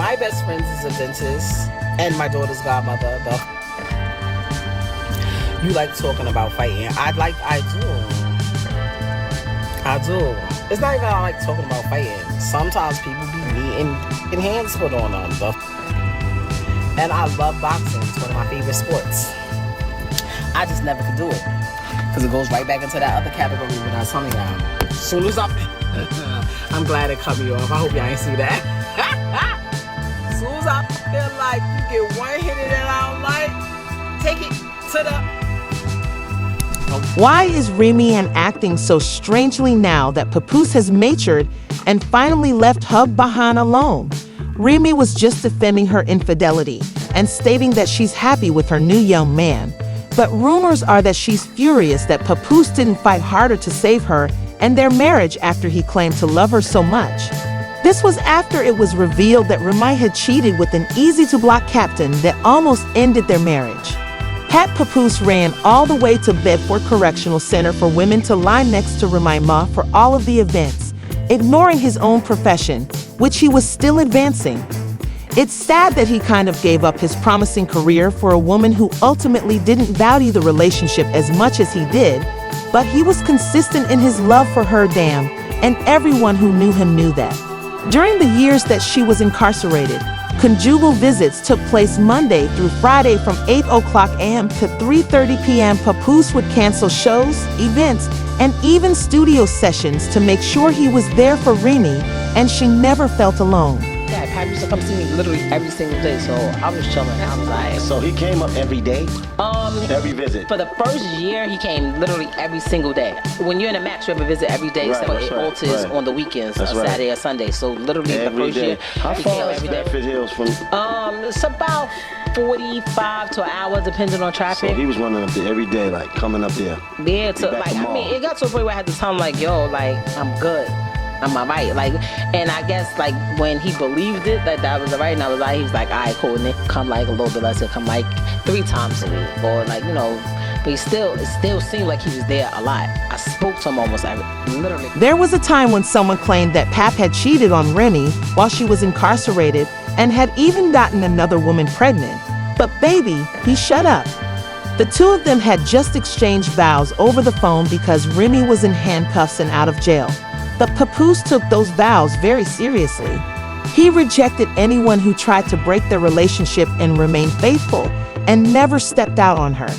my best friend is a dentist and my daughter's godmother, though. You like talking about fighting. I do. It's not even I like talking about fighting. Sometimes people be needing hands put on them, though. And I love boxing. It's one of my favorite sports. I just never could do it. Because it goes right back into that other category when I was telling y'all. As soon as I'm glad it cut me off. I hope y'all ain't see that. As soon as I feel like you get one hit that I don't like, take it to the... Why is Remy Ann acting so strangely now that Papoose has matured and finally left Hub behind alone? Remy was just defending her infidelity and stating that she's happy with her new young man. But rumors are that she's furious that Papoose didn't fight harder to save her and their marriage after he claimed to love her so much. This was after it was revealed that Remy had cheated with an easy-to-block captain that almost ended their marriage. Pat Papoose ran all the way to Bedford Correctional Center for women to lie next to Remy Ma for all of the events, ignoring his own profession, which he was still advancing. It's sad that he kind of gave up his promising career for a woman who ultimately didn't value the relationship as much as he did, but he was consistent in his love for her, damn, and everyone who knew him knew that. During the years that she was incarcerated, conjugal visits took place Monday through Friday from 8 o'clock a.m. to 3:30 p.m. Papoose would cancel shows, events, and even studio sessions to make sure he was there for Remy, and she never felt alone. Yeah, Pat used to come see me literally every single day, so I was chilling. I was like... So he came up every day? Every visit? For the first year, he came literally every single day. When you're in a match, you have a visit every day, right, so it alters on the weekends, Saturday or Sunday. So literally every the first day. year, How he far came is every day. Bedford Hills from? It's about 45 to an hour, depending on traffic. So he was running up there every day, like coming up there. Yeah, it got to a point where I had to tell him, like, yo, like, I'm good. I'm alright. Like, and I guess, like, when he believed it, that was alright, and I was like, he was like, alright, cool, and then come like a little bit less, come like 3 times a week, or like, you know, but it still seemed like he was there a lot. I spoke to him almost literally. There was a time when someone claimed that Pap had cheated on Remy while she was incarcerated and had even gotten another woman pregnant. But baby, he shut up. The two of them had just exchanged vows over the phone because Remy was in handcuffs and out of jail. But Papoose took those vows very seriously. He rejected anyone who tried to break their relationship and remained faithful, and never stepped out on her.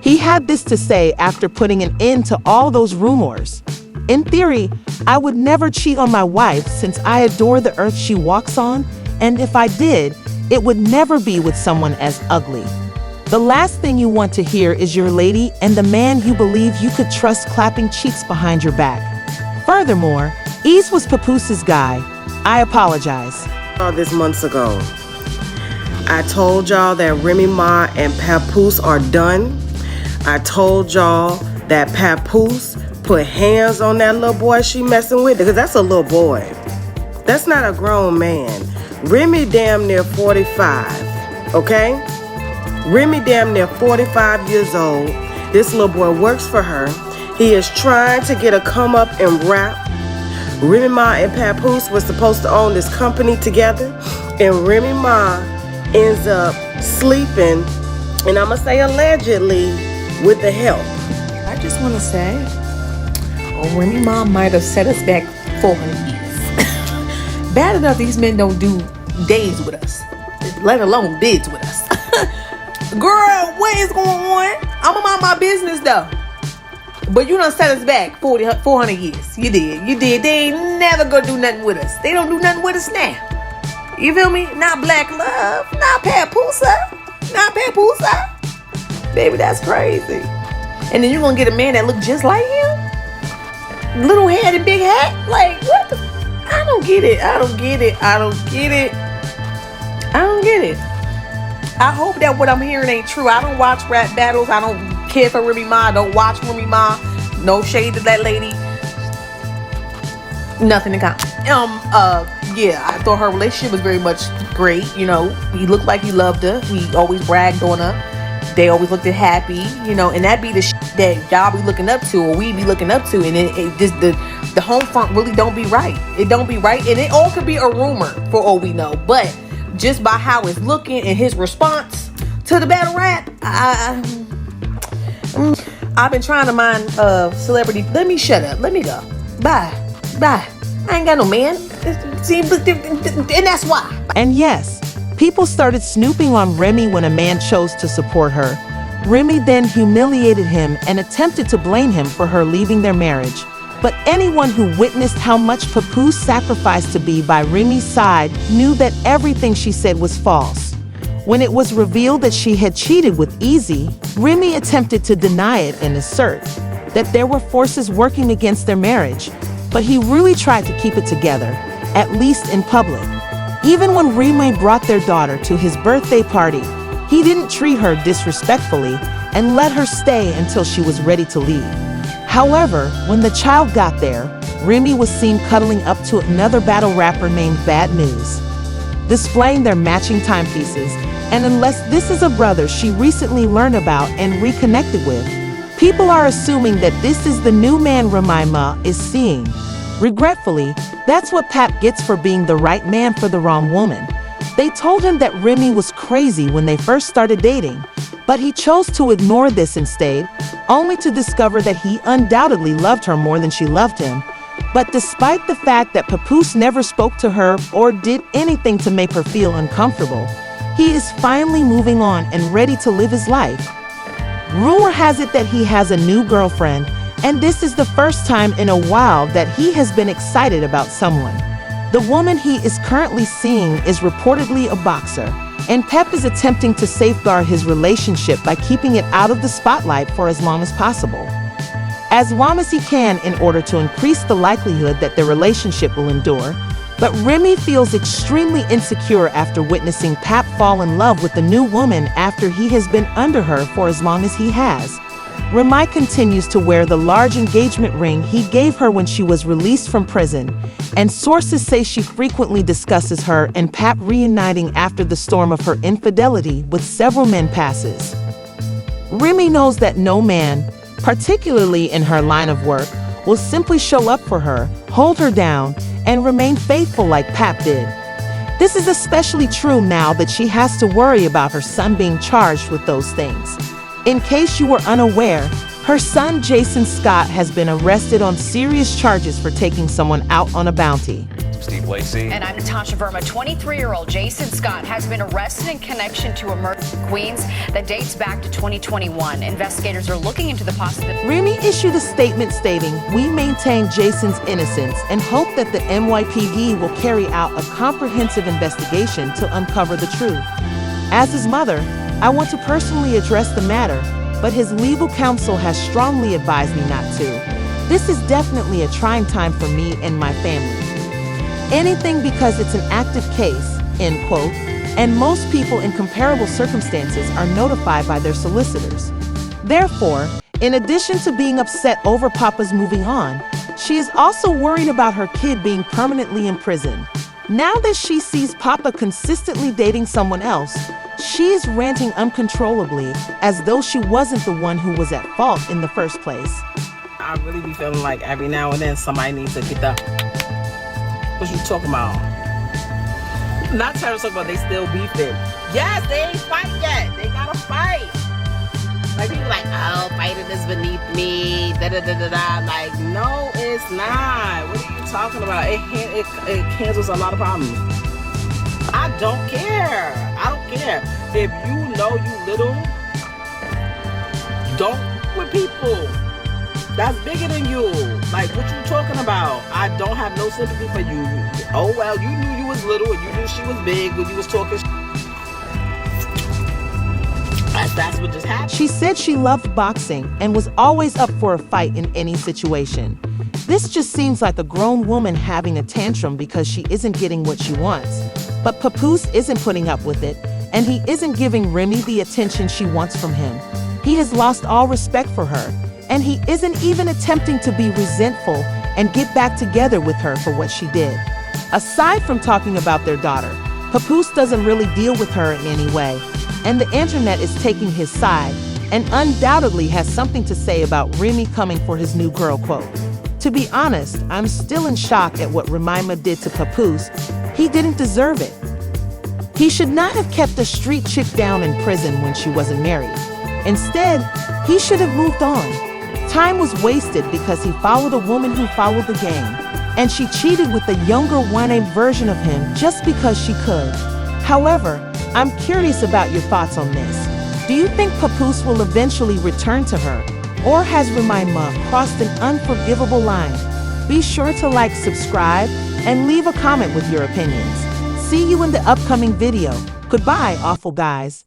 He had this to say after putting an end to all those rumors. In theory, I would never cheat on my wife since I adore the earth she walks on, and if I did, it would never be with someone as ugly. The last thing you want to hear is your lady and the man you believe you could trust clapping cheeks behind your back. Furthermore, Ease was Papoose's guy. I apologize. This months ago, I told y'all that Remy Ma and Papoose are done. I told y'all that Papoose put hands on that little boy she messing with, because that's a little boy. That's not a grown man. Remy damn near 45, okay? Remy damn near 45 years old. This little boy works for her. He is trying to get a come up and rap. Remy Ma and Papoose were supposed to own this company together, and Remy Ma ends up sleeping, and I'ma say allegedly, with the help. I just want to say, Remy Ma might have set us back 400 years. Bad enough these men don't do days with us, let alone bids with us. Girl, what is going on? I'ma mind my business though. But you done set us back 400 years. You did. They ain't never gonna do nothing with us. They don't do nothing with us now. You feel me? Not Black Love. Not Papoose. Not Papoose. Baby, that's crazy. And then you gonna get a man that look just like him? Little head and big hat? Like, what the? I don't get it. I hope that what I'm hearing ain't true. I don't watch rap battles. I don't care for Remy Ma. I don't watch Remy Ma. No shade to that lady. Nothing in common. Yeah, I thought her relationship was very much great. You know, he looked like he loved her. He always bragged on her. they always looked happy, you know, and that be the that y'all be looking up to, or we be looking up to, and it just the home front really don't be right. It don't be right, and it all could be a rumor for all we know. But just by how it's looking and his response to the battle rap, I've been trying to mind celebrity. Let me shut up. Let me go. Bye. I ain't got no man. See, and that's why. And yes, people started snooping on Remy when a man chose to support her. Remy then humiliated him and attempted to blame him for her leaving their marriage. But anyone who witnessed how much Papoose sacrificed to be by Remy's side knew that everything she said was false. When it was revealed that she had cheated with Easy, Remy attempted to deny it and assert that there were forces working against their marriage, but he really tried to keep it together, at least in public. Even when Remy brought their daughter to his birthday party, he didn't treat her disrespectfully and let her stay until she was ready to leave. However, when the child got there, Remy was seen cuddling up to another battle rapper named Bad News, displaying their matching timepieces, and unless this is a brother she recently learned about and reconnected with, people are assuming that this is the new man Remy Ma is seeing. Regretfully, that's what Pap gets for being the right man for the wrong woman. They told him that Remy was crazy when they first started dating, but he chose to ignore this instead, only to discover that he undoubtedly loved her more than she loved him. But despite the fact that Papoose never spoke to her or did anything to make her feel uncomfortable, he is finally moving on and ready to live his life. Rumor has it that he has a new girlfriend, and this is the first time in a while that he has been excited about someone. The woman he is currently seeing is reportedly a boxer, and Pep is attempting to safeguard his relationship by keeping it out of the spotlight for as long as possible. As long as he can in order to increase the likelihood that their relationship will endure, but Remy feels extremely insecure after witnessing Pap fall in love with the new woman after he has been under her for as long as he has. Remy continues to wear the large engagement ring he gave her when she was released from prison, and sources say she frequently discusses her and Pap reuniting after the storm of her infidelity with several men passes. Remy knows that no man, particularly in her line of work, will simply show up for her, hold her down, and remain faithful like Pap did. This is especially true now that she has to worry about her son being charged with those things. In case you were unaware, her son Jason Scott has been arrested on serious charges for taking someone out on a bounty. Steve Lacey. And I'm Natasha Verma. 23-year-old Jason Scott has been arrested in connection to a murder in Queens that dates back to 2021. Investigators are looking into the possibility. Remy issued a statement stating, "We maintain Jason's innocence and hope that the NYPD will carry out a comprehensive investigation to uncover the truth. As his mother, I want to personally address the matter, but his legal counsel has strongly advised me not to. This is definitely a trying time for me and my family. Anything because it's an active case," end quote, and most people in comparable circumstances are notified by their solicitors. Therefore, in addition to being upset over Papa's moving on, she is also worried about her kid being permanently in prison. Now that she sees Papa consistently dating someone else, she is ranting uncontrollably as though she wasn't the one who was at fault in the first place. I really be feeling like every now and then somebody needs to get the... What you talking about? Not trying to talk about they still beefing. Yes, they ain't fight yet. They gotta fight. Like people like, oh, fighting is beneath me. Da da da da da. Like, no, it's not. What are you talking about? It cancels a lot of problems. I don't care. I don't care. If you know you little, don't with people. That's bigger than you. Like, what you talking about? I don't have no sympathy for you. Oh, well, you knew you was little and you knew she was big when you was talking. That's what just happened. She said she loved boxing and was always up for a fight in any situation. This just seems like a grown woman having a tantrum because she isn't getting what she wants. But Papoose isn't putting up with it, and he isn't giving Remy the attention she wants from him. He has lost all respect for her, and he isn't even attempting to be resentful and get back together with her for what she did. Aside from talking about their daughter, Papoose doesn't really deal with her in any way. and the internet is taking his side and undoubtedly has something to say about Remy coming for his new girl quote. To be honest, I'm still in shock at what Remy Ma did to Papoose. He didn't deserve it. He should not have kept a street chick down in prison when she wasn't married. Instead, he should have moved on. Time was wasted because he followed a woman who followed the game, and she cheated with a younger one-A version of him just because she could. However, I'm curious about your thoughts on this. Do you think Papoose will eventually return to her, or has Remy Ma crossed an unforgivable line? Be sure to like, subscribe, and leave a comment with your opinions. See you in the upcoming video. Goodbye, awful guys.